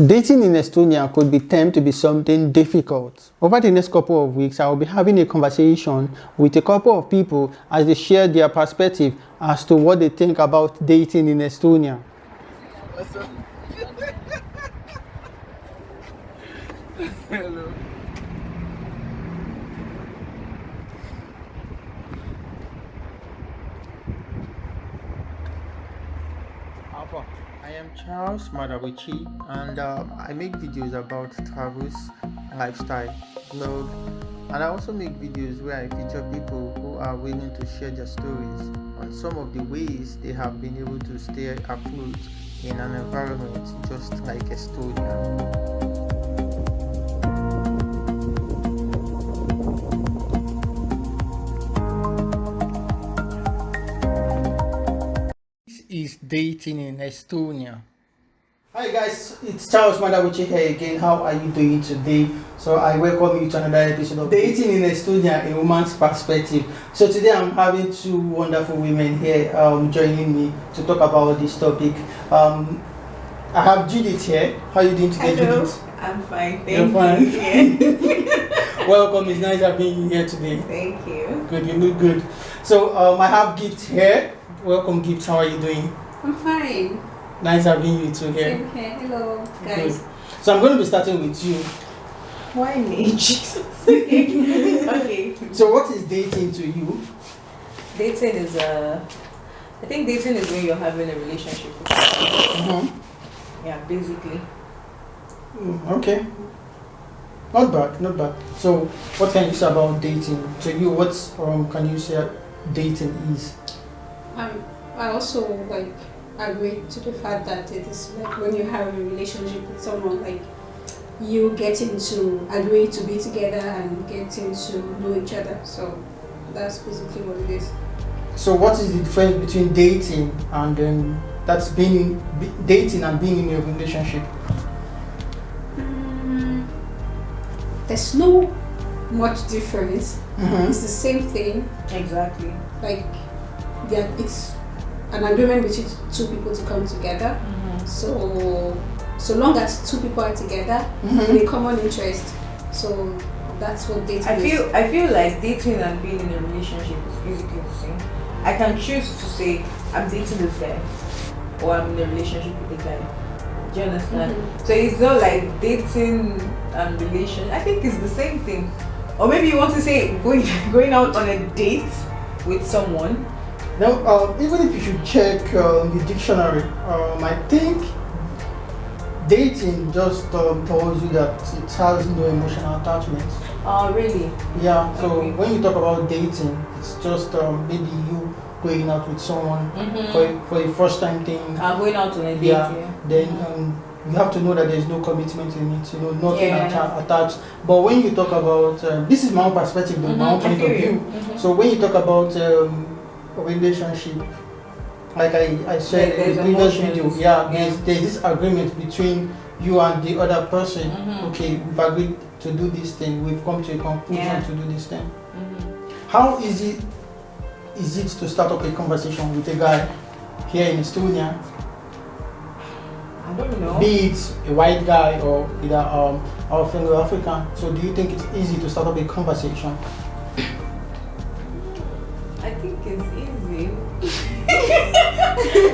Dating in Estonia could be termed to be something difficult. Over the next couple of weeks, I will be having a conversation with a couple of people as they share their perspective as to what they think about dating in Estonia. Hello. I am Charles Maduabuchi, and I make videos about travels, lifestyle, blog, and I also make videos where I feature people who are willing to share their stories on some of the ways they have been able to stay afloat in an environment just like Estonia. This is Dating in Estonia. Hi guys, it's Charles Maduabuchi here again. How are you doing today? So I welcome you to another episode of Dating in Estonia, a woman's perspective. So today I'm having two wonderful women here joining me to talk about this topic. I have Judith here. How are you doing today, Hello. Judith? I'm fine, You're thank you. fine. Welcome, it's nice having you here today. Thank you. Good, you look good. So I have Gift here. Welcome, Gift. How are you doing? I'm fine. Nice having you two here. Same here. Hello, guys. Good. So I'm going to be starting with you. Why me? Jesus. Okay. Okay. So what is dating to you? Dating is I think dating is when you're having a relationship with someone. Yeah, basically. Okay. Not bad, not bad. So what can you say about dating? To you, what can you say dating is? I also agree to the fact that it is like when you have a relationship with someone, like you getting to agree to be together and getting to know each other. So that's basically what it is. So what is the difference between dating and dating and being in a relationship? There's no much difference. It's the same thing. Exactly. Like it's an agreement between two people to come together. So long as two people are together with a common interest, so that's what dating is. I feel like dating and being in a relationship is basically the same. I can choose to say I'm dating this guy or I'm in a relationship with a guy. Do you understand? So it's not like dating and relation. I think it's the same thing. Or maybe you want to say going out on a date with someone. Now, even if you should check the dictionary, I think dating just tells you that it has no emotional attachment. Oh, really? Yeah, so Okay. when you talk about dating, it's just maybe you going out with someone for a first time thing. I'm going out on a date. Yeah, then you have to know that there's no commitment in it, nothing Yeah. attached. But when you talk about, this is my own perspective, though, my own point of view. So when you talk about a relationship, like I said in the previous video, there's this agreement between you and the other person. Okay, we've agreed to do this thing, we've come to a conclusion to do this thing. How easy is it to start up a conversation with a guy here in Estonia? I don't know. Be it a white guy or either our fellow African. So do you think it's easy to start up a conversation? I think it's easy.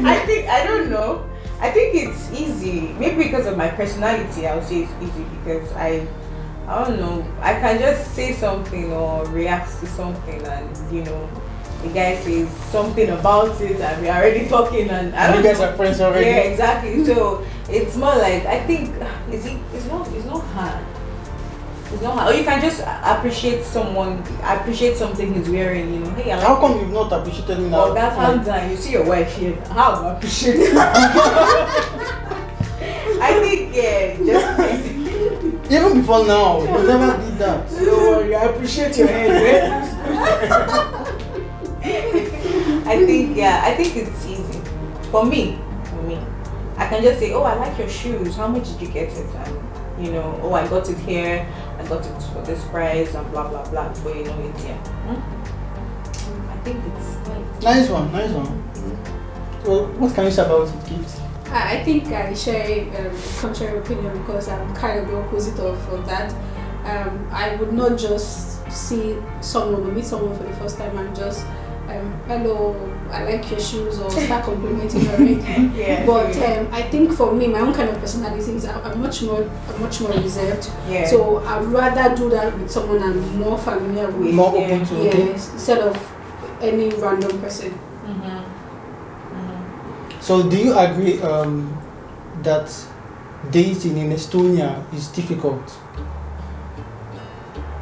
I don't know. I think it's easy. Maybe because of my personality, I would say it's easy because I don't know. I can just say something or react to something, and the guy says something about it, and we're already talking, and I don't You guys know. are friends already? Yeah, exactly. So it's more like I think it's not hard. It's not hard. Or you can just appreciate something he's wearing, Hey, I like How come you've not appreciated me now? Oh, that's hands down. You see your wife here. How do I appreciate it? I think just Even before now, you never did that. don't worry, I appreciate your head. I think it's easy. For me. I can just say, oh, I like your shoes. How much did you get it? And oh, I got it here. I got it for this price and blah blah blah. Before you know it, I think it's Nice one. Well, what can you say about it, Gift? I think I share a contrary opinion because I'm kind of the opposite of that. I would not just see someone or meet someone for the first time and just hello, I like your shoes, or start complimenting already. Yeah. But I think for me, my own kind of personality is I'm much more reserved. Yeah. So I'd rather do that with someone I'm more familiar with. More open to. Yes, instead of any random person. So do you agree that dating in Estonia is difficult?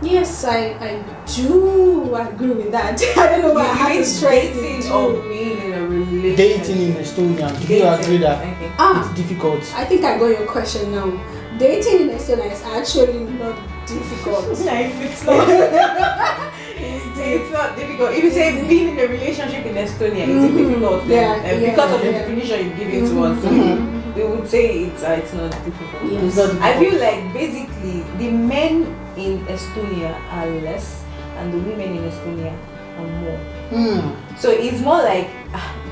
Yes, I do agree with that. I don't know why I have to stress dating it or too. being in a relationship. Dating in Estonia, do you agree that Okay. it's difficult? I think I got your question now. Dating in Estonia is actually not difficult. Like, it's not. It's not difficult. If you say being in a relationship in Estonia, is it difficult? Then, because of the definition you've given to us, we would say it's not difficult. Yes. It's not difficult. I feel like basically the men in Estonia are less and the women in Estonia are more. So it's more like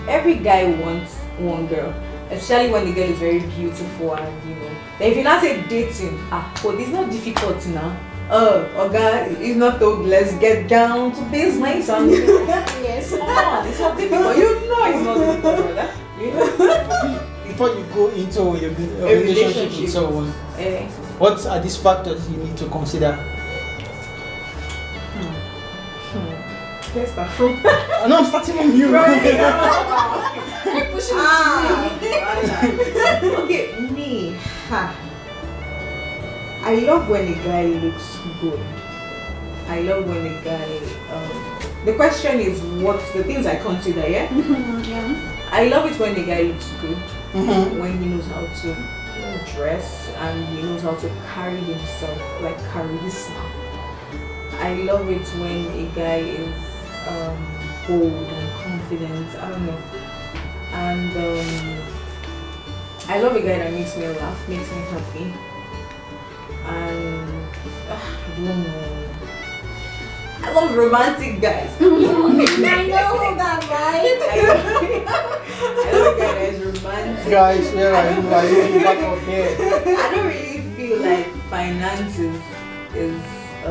every guy wants one girl, especially when the girl is very beautiful and Then if you now say dating, but it's not difficult now. Okay, it's not told let's get down to business and Yes. come on, it's not difficult. You know it's not difficult, brother. You know? Before you go into a relationship with someone, what are these factors you need to consider? Let's start from. No, I'm starting from you. Pushing it to me. Okay, me. I love when a guy looks good. I love when a guy. The question is, what's the things I consider? Yeah. I love it when the guy looks good. When he knows how to dress and he knows how to carry himself, like charisma. I love it when a guy is bold and confident. I don't know. And I love a guy that makes me laugh, makes me happy. And I don't know. I love romantic guys. I know that, right? I love a guy that is romantic. Guys, where are you? Are you back up here? I don't really feel like finances is a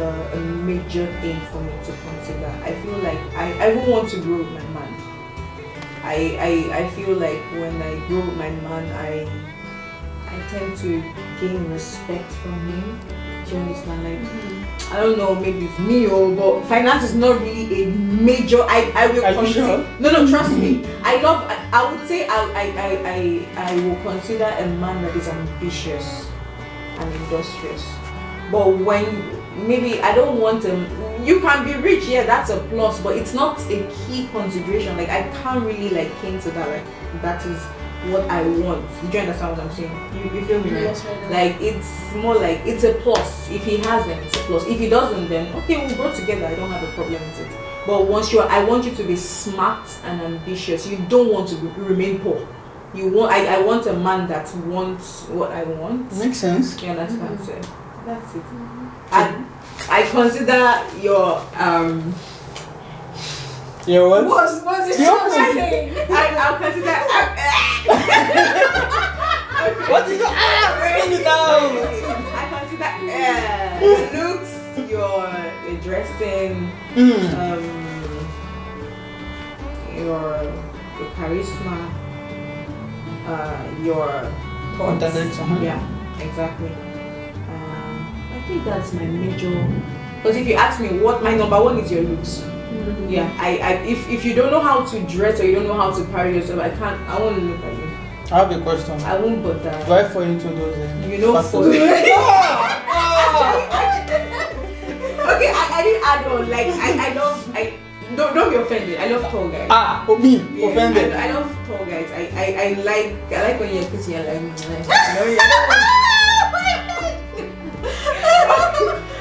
major thing for me to consider. I feel like I don't want to grow with my man. I feel like when I grow with my man, I tend to gain respect from him. Do you understand? Like, I don't know, maybe it's me but finance is not really a major. I will consider. Sure? No, trust me. I would say I will consider a man that is ambitious and industrious. But when maybe I don't want you can be rich, yeah, that's a plus, but it's not a key consideration. Like I can't really like came to that, like that is what I want. Do you understand what I'm saying? You feel me, right? Yes, I know. Like it's more like it's a plus. If he has them, it's a plus. If he doesn't, then okay, we'll grow together. I don't have a problem with it. But once I want you to be smart and ambitious. You don't want to remain poor. You want I want a man that wants what I want. Makes sense. You understand? So that's it. And I consider your Yeah, what? What's it saying? I'll consider What is your spin it down? I consider looks, your dressing, your charisma, your thoughts. Intellect, Yeah, exactly. I think that's my major. Because if you ask me what my number one is, your looks. Yeah, if you don't know how to dress or you don't know how to carry yourself, I won't look at you. I have a question. I won't bother. Do I fall into those? You know, factors? Okay, I didn't add on. Like don't be offended. I love tall guys. Me Yeah, offended. I love tall guys. I like when you're pretty and like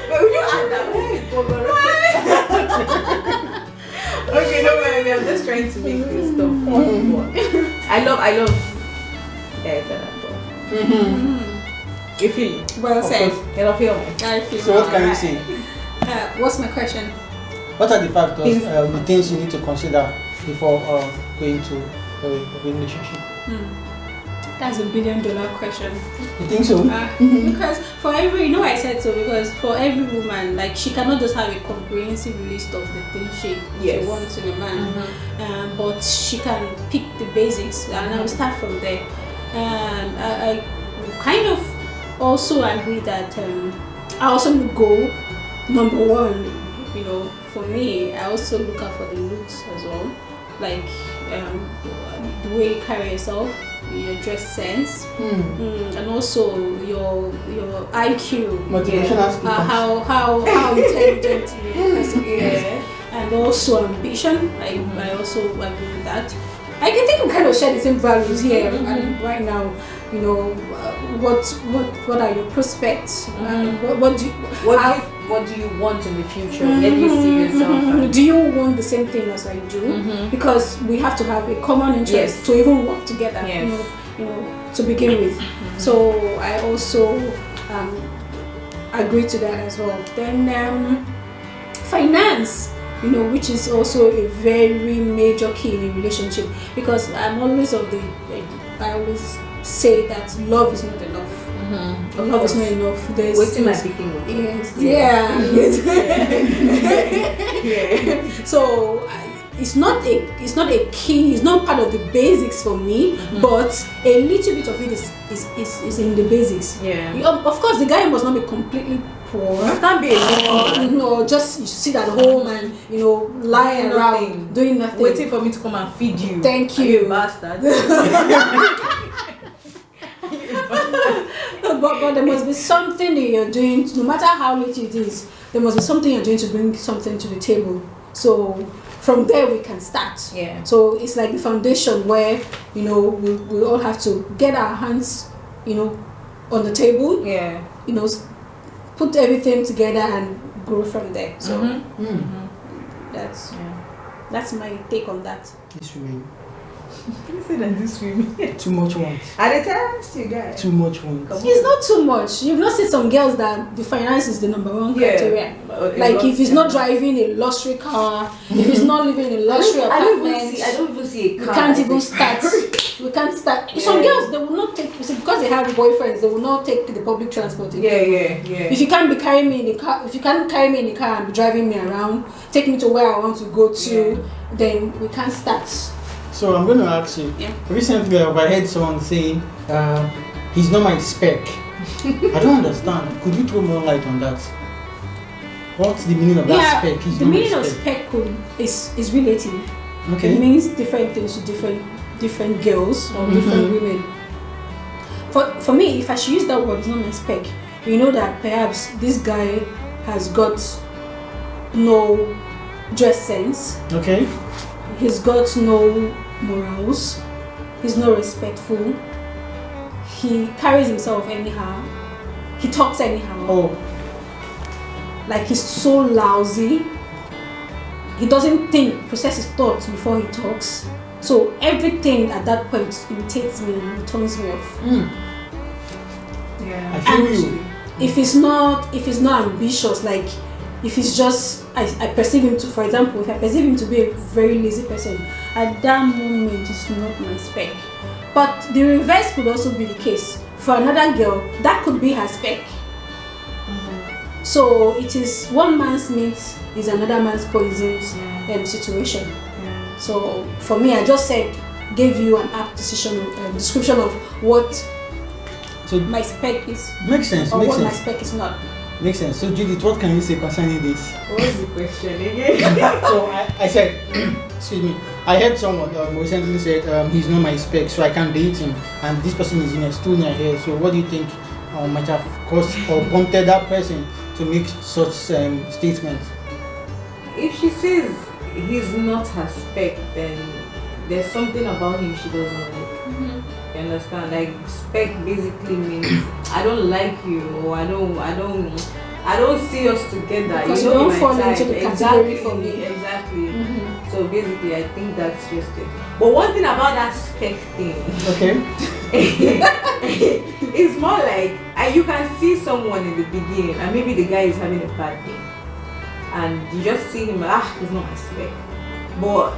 but would you add that? Okay, no worry, I'm just trying to make this stuff fun. I love guys that are tall. You feel it? Well Of said. course. You don't feel me? I feel So what can you Alright. say? What's my question? What are the factors, Things- the things you need to consider before going to a relationship? That's $1 billion question. You think so? Because for every, I said so because for every woman, like she cannot just have a comprehensive list of the things she wants in a man, but she can pick the basics, and I will start from there. And I kind of also agree that I also go number one. For me, I also look out for the looks as well, like the way you carry yourself, your dress sense, and also your IQ, motivational speakers. How intelligent your person is, and also ambition. I also agree with that. I think we kind of share the same values here, and right now, what are your prospects? What do you want in the future? Where do you see yourself? Do you want the same thing as I do? Because we have to have a common interest to even work together. To begin with. So I also agree to that as well. Then finance, which is also a very major key in a relationship, because I always say that love is not enough. Love is not enough. Waiting my picking up. So it's not a key. It's not part of the basics for me. But a little bit of it is in the basics. Of course, the guy must not be completely poor. You can't be just sit at home and lie around doing nothing, waiting for me to come and feed you. Thank you, you bastard. But there must be something that you're doing, no matter how late it is. There must be something you're doing to bring something to the table. So from there we can start. So it's like the foundation where we all have to get our hands on the table. Put everything together and grow from there. So that's my take on that. This women. Listen, too much ones. At the times, you guys. Too much ones. It's not too much. You've not seen some girls that the finance is the number one criteria. Like if he's not driving a luxury car, if he's not living in a luxury apartment, I don't even see a car. We can't even start. We can't start. Some girls, they will not take, because they have boyfriends, they will not take the public transport. If you can't carry me in the car and be driving me around, take me to where I want to go to, then we can't start. So I'm going to ask you. Recently, I heard someone saying, "He's not my spec." I don't understand. Could you throw more light on that? What's the meaning of that spec? The meaning of spec is relative. Okay. It means different things to different girls or different women. For me, if I should use that word, it's not my spec. That perhaps this guy has got no dress sense. Okay. He's got no morals. He's not respectful. He carries himself anyhow. He talks anyhow. Like he's so lousy. He doesn't process his thoughts before he talks. So everything at that point irritates me and turns me off. I feel you. If he's not ambitious, like if he's just, I perceive him to, for example, if I perceive him to be a very lazy person, at that moment it's not my spec. But the reverse could also be the case. For another girl, that could be her spec. So it is one man's meat is another man's poison situation. So for me, I just gave you an apt description of what my spec is. Makes sense. Or what my spec is not. Makes sense. So Judith, what can you say concerning this? What was the question again? So I said, excuse me, I heard someone recently said he's not my spec, so I can't date him, and this person is in Estonia here. So what do you think might have caused or prompted that person to make such statements? If she says he's not her spec, then there's something about him she doesn't like. You understand? Like spec basically means I don't like you, or I don't see us together. Because you don't fall into the category for me. Exactly. So basically, I think that's just it. But one thing about that spec thing, it's more like you can see someone in the beginning, and maybe the guy is having a bad day, and you just see him like, he's not my spec. But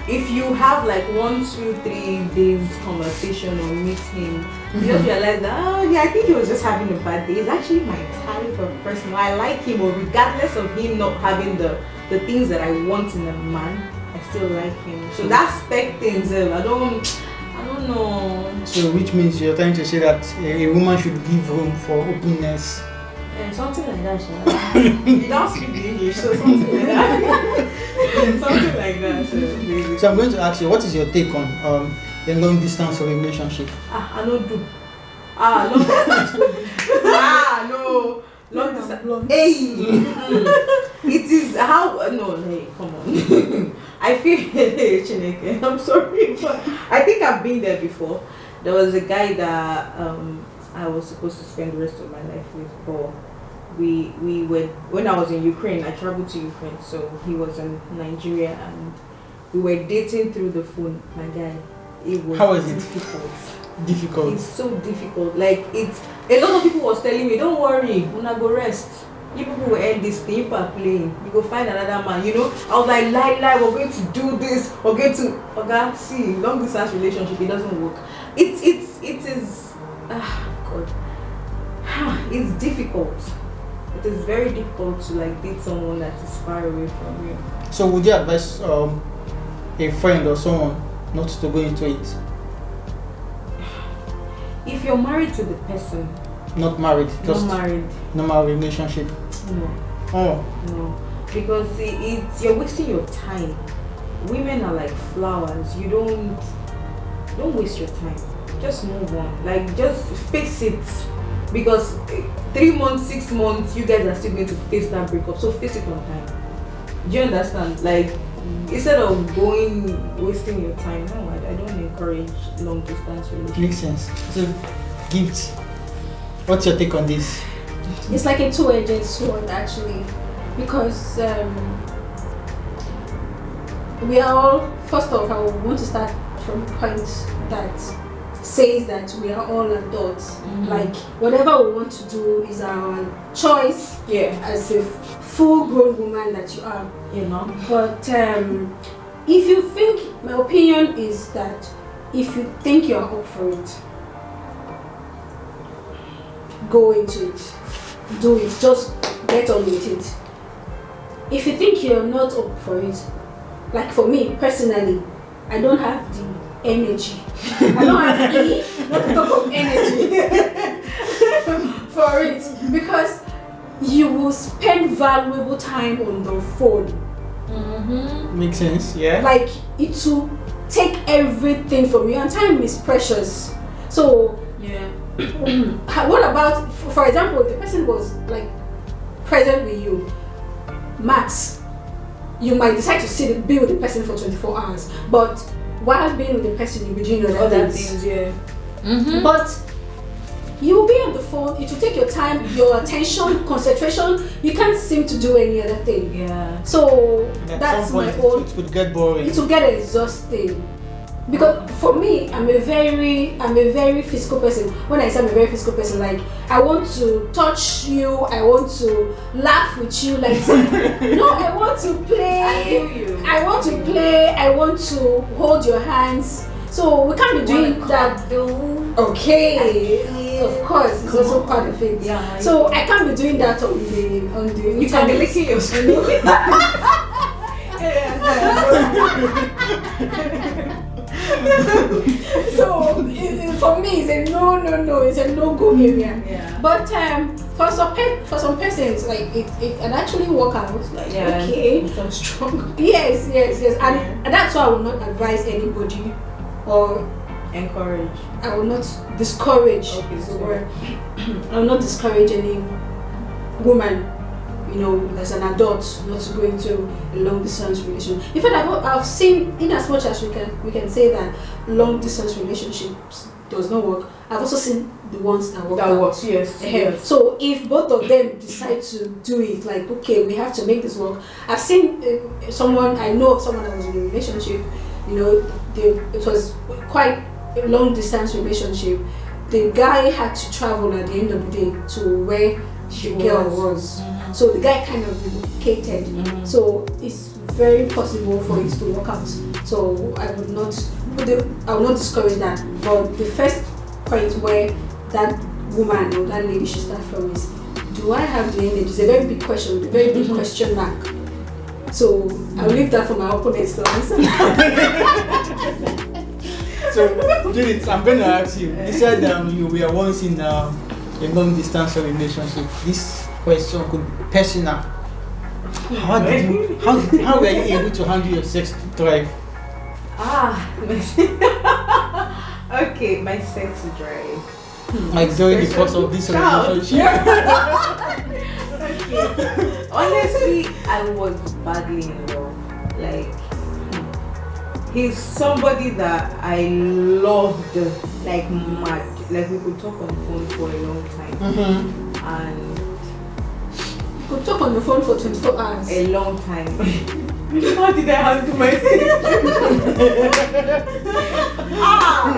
if you have like 1, 2, 3 days conversation or meet him, you just realize that, oh yeah, I think he was just having a bad day. He's actually my type of person. I like him, or regardless of him not having the things that I want in a man, I still like him. So that spec things, I don't know. So which means you're trying to say that a woman should give room for openness. Something like that, you don't speak English, so something like that. Something like that. So I'm going to ask you, what is your take on a long distance relationship? I don't do. Long distance. No. Long distance. Hey. It is how, no, hey, come on. I feel, Chineke, I'm sorry, but I think I've been there before. There was a guy that I was supposed to spend the rest of my life with, but we were, when I was in Ukraine, I traveled to Ukraine, so he was in Nigeria, and we were dating through the phone, my guy. It was How is it? difficult. It's so difficult. Like, it's, a lot of people was telling me, don't worry, when I go rest, you people will end this thing, you are playing, you go find another man, you know. I was like, lie, we're going to do this, we're going to, okay, see, long distance relationship, it doesn't work. It is, God, it's difficult. It is very difficult to like date someone that is far away from you. So would you advise a friend or someone not to go into it? If you're married to the person. Not married, just not married. Normal relationship. No. Oh. No. Because it's you're wasting your time. Women are like flowers. You don't waste your time. Just move on. Like, just face it. Because 3 months, 6 months, you guys are still going to face that breakup. So face it on time. Do you understand? Like, instead of wasting your time, no, I don't encourage long distance relationships. Makes sense. So, gifts. What's your take on this? It's like a two-edged sword, actually, because we are all, first off, I want to start from a point that says that we are all adults. Mm-hmm. Like, whatever we want to do is our choice. Yeah. As a full-grown woman that you are. You know. But if you think, my opinion is that if you think you're up for it, go into it. Do it. Just get on with it. If you think you're not up for it, like for me personally, I don't have the energy. I don't have not to talk of energy for it, because you will spend valuable time on the phone. Mm-hmm. Makes sense, yeah. Like, it will take everything from you, and time is precious. So yeah. What about, for example, if the person was like present with you, max, you might decide to be with the person for 24 hours, but while being with the person, you'll be doing other things. Yeah. Mm-hmm. But you will be on the phone, it will take your time, your attention, concentration. You can't seem to do any other thing. Yeah. So that's my own. It would get boring. It will get exhausting. Because for me, I'm a very physical person. When I say I'm a very physical person, like, I want to touch you, I want to laugh with you, like, no, I want to play. I feel you. I want to play. I want to hold your hands. So we can't be doing that. Okay, of course, it's also part of it. Yeah. So I can't be doing that on the. You can be licking your skin. So for me, it's a no, it's a no-go area. Yeah. But for some persons, like it can actually work out. Like, yeah, okay, become strong. Yes, and that's why I will not advise anybody or encourage. I will not discourage. Okay, is the word. I will not discourage any woman, you know, as an adult, not to go into a long distance relationship. In fact, I've seen, in as much as we can say that long distance relationships does not work, I've also seen the ones that work. That works, yes. Yes. So if both of them decide to do it, like, okay, we have to make this work. I've seen I know of someone that was in a relationship, you know, it was quite a long distance relationship. The guy had to travel at the end of the day to where the girl was. Mm-hmm. So the guy kind of relocated. Mm-hmm. So it's very possible for it to work out So I would not discourage that. But the first point where that woman or that lady should start from is, do I have the energy? It's a very big question, a very big question mark. So I'll leave that for my opponents to answer. So, Judith, I'm going to ask you. You said you were once in a long distance relationship. This question could be personal. How were you able to handle your sex drive? Okay, my sex drive. Like during the course of this relationship. Okay. Honestly, I was badly in love. Like, he's somebody that I loved like mad. Like, we could talk on the phone for a long time. And you could talk on the phone for 24 hours. A long time. How did I handle my sex?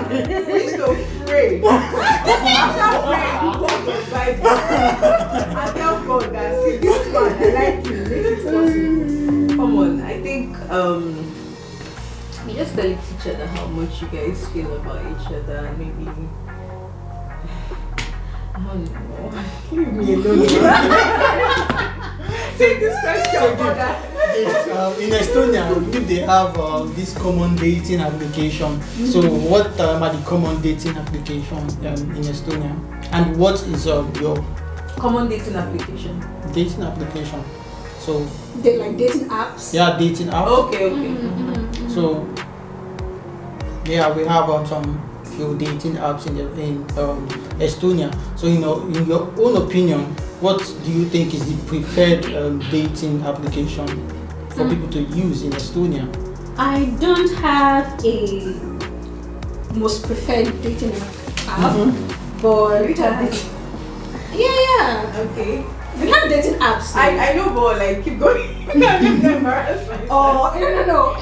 We used to pray. After praying, we got the Bible. I tell God that, see, this man, I like you. Make it possible. Come on, I think you just tell each other how much you guys feel about each other, and maybe I don't know. Leave me alone. Take this question, brother. In Estonia, I believe they have this common dating application. So, what are the common dating applications in Estonia? And what is your common dating application? Dating application. So, they like dating apps. Yeah, dating apps. Okay. So, yeah, we have some few dating apps in Estonia. So, in your own opinion, what do you think is the preferred dating application for people to use in Estonia? I don't have a most preferred dating app, but yeah. Okay. We have dating apps. I know, but like keep going. Oh no.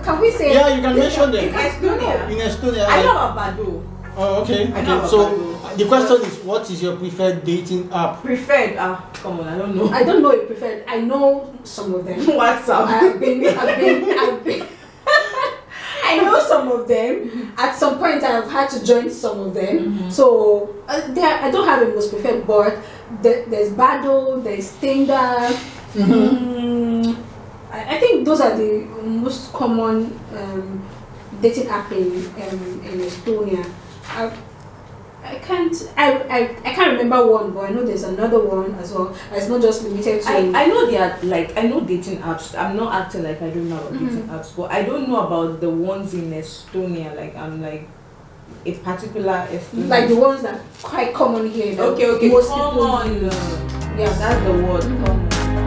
Can we say? Yeah, you can mention them. In Estonia. In Estonia. I know about Badu. Oh, okay. So the question is, what is your preferred dating app? Preferred? Come on, I don't know. I don't know a preferred. I know some of them. WhatsApp. I've been. I know some of them. At some point, I've had to join some of them. So I don't have a most preferred, but there's Badu, there's Tinder. I think those are the most common dating app in Estonia. I can't remember one, but I know there's another one as well. It's not just limited to. I know they are I know dating apps. I'm not acting like I don't know about dating apps, but I don't know about the ones in Estonia. Like I'm like a particular Estonia. Like the ones that are quite common here. Okay. Most common. people use. Yeah, that's the word. Common.